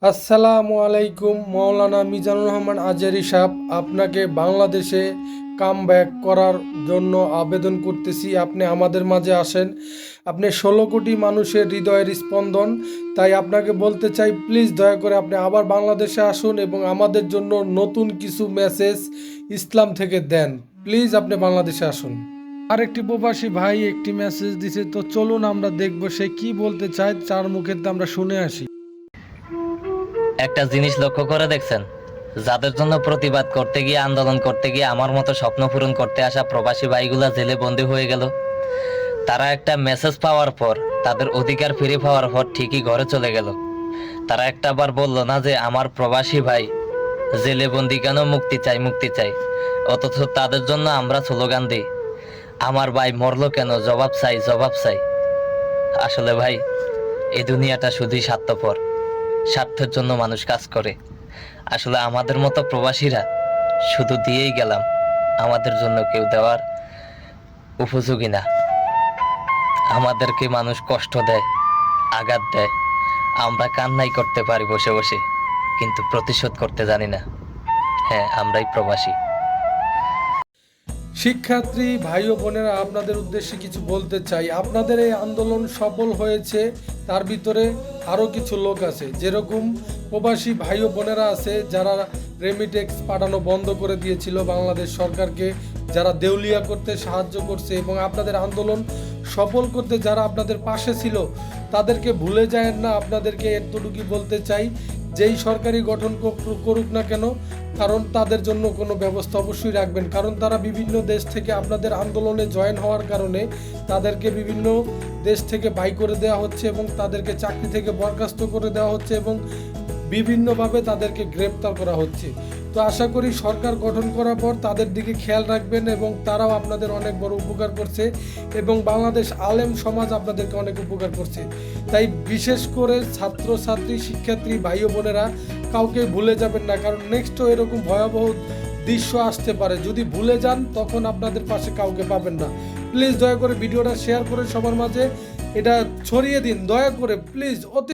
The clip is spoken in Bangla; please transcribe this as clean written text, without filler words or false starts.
আসসালামু আলাইকুম। মাওলানা মিজানুর রহমান আজহারী সাহেব, আপনাকে বাংলাদেশে কামব্যাক করার জন্য আবেদন করতেছি। আপনি আমাদের মাঝে আসেন। আপনি 16 কোটি মানুষের হৃদয়ের স্পন্দন। তাই আপনাকে বলতে চাই, প্লিজ দয়া করে আপনি আবার বাংলাদেশে আসুন এবং আমাদের জন্য নতুন কিছু মেসেজ ইসলাম থেকে দেন। প্লিজ আপনি বাংলাদেশে আসুন। আরেকটি প্রবাসী ভাই একটি মেসেজ দিছে, তো চলুন আমরা দেখব সে কি বলতে চায়, তার মুখে আমরা শুনে আসি। একটা জিনিস লক্ষ্য করে দেখছেন, যাদের জন্য প্রতিবাদ করতে গিয়ে আন্দোলন করতে গিয়ে আমার মতো স্বপ্ন পূরণ করতে আসা প্রবাসী ভাইগুলা জেলে বন্দী হয়ে গেল। তারা একটা মেসেজ পাওয়ার পর, তাদের অধিকার ফিরে পাওয়ার পর ঠিকই ঘরে চলে গেল। তারা একটা বার বললো না যে আমার প্রবাসী ভাই জেলে বন্দি কেন, মুক্তি চাই মুক্তি চাই। অথচ তাদের জন্য আমরা স্লোগান দিই, আমার ভাই মরলো কেন, জবাব চাই জবাব চাই। আসলে ভাই, এই দুনিয়াটা শুধুই স্বার্থপর, স্বার্থের জন্য মানুষ কাজ করে। আসলে আমাদের মতো প্রবাসীরা শুধু দিয়েই গেলাম, আমাদের জন্য কেউ দেওয়ার উপযোগী না। আমাদেরকে মানুষ কষ্ট দেয়, আঘাত দেয়, আমরা কান্নাই করতে পারি বসে বসে, কিন্তু প্রতিশোধ করতে জানি না। হ্যাঁ, আমরাই প্রবাসী। শিক্ষার্থী ভাই ও বোনেরা, আপনাদের উদ্দেশ্যে কিছু বলতে চাই। আপনাদের এই আন্দোলন সফল হয়েছে, তার ভিতরে আরও কিছু লোক আছে, যেরকম প্রবাসী ভাই ও বোনেরা আছে যারা রেমিটেক্স পাঠানো বন্ধ করে দিয়েছিল বাংলাদেশ সরকারকে, যারা দেউলিয়া করতে সাহায্য করছে এবং আপনাদের আন্দোলন সফল করতে যারা আপনাদের পাশে ছিল, তাদেরকে ভুলে যায় না। আপনাদেরকে এতটুকুই বলতে চাই, যেই সরকারি গঠন করুক না কেন, কারণ তাদের জন্য কোনো ব্যবস্থা অবশ্যই রাখবেন। কারণ তারা বিভিন্ন দেশ থেকে আপনাদের আন্দোলনে জয়েন হওয়ার কারণে তাদেরকে বিভিন্ন দেশ থেকে বাই করে দেওয়া হচ্ছে এবং তাদেরকে চাকরি থেকে বরখাস্ত করে দেওয়া হচ্ছে এবং বিভিন্নভাবে তাদেরকে গ্রেপ্তার করা হচ্ছে। তো আশা করি সরকার গঠন করার পর তাদের দিকে খেয়াল রাখবেন এবং তারাও আপনাদের অনেক বড় উপকার করছে এবং বাংলাদেশ আলেম সমাজ আপনাদেরকে অনেক উপকার করছে। তাই বিশেষ করে ছাত্রছাত্রী শিক্ষার্থী ভাই ও বোনেরা, কাউকে ভুলে যাবেন না, কারণ নেক্সটও এরকম ভয়াবহ দৃশ্য আসতে পারে। যদি ভুলে যান তখন আপনাদের পাশে কাউকে পাবেন না। প্লিজ দয়া করে ভিডিওটা শেয়ার করে সবার মাঝে এটা ছড়িয়ে দিন, দয়া করে প্লিজ। অতি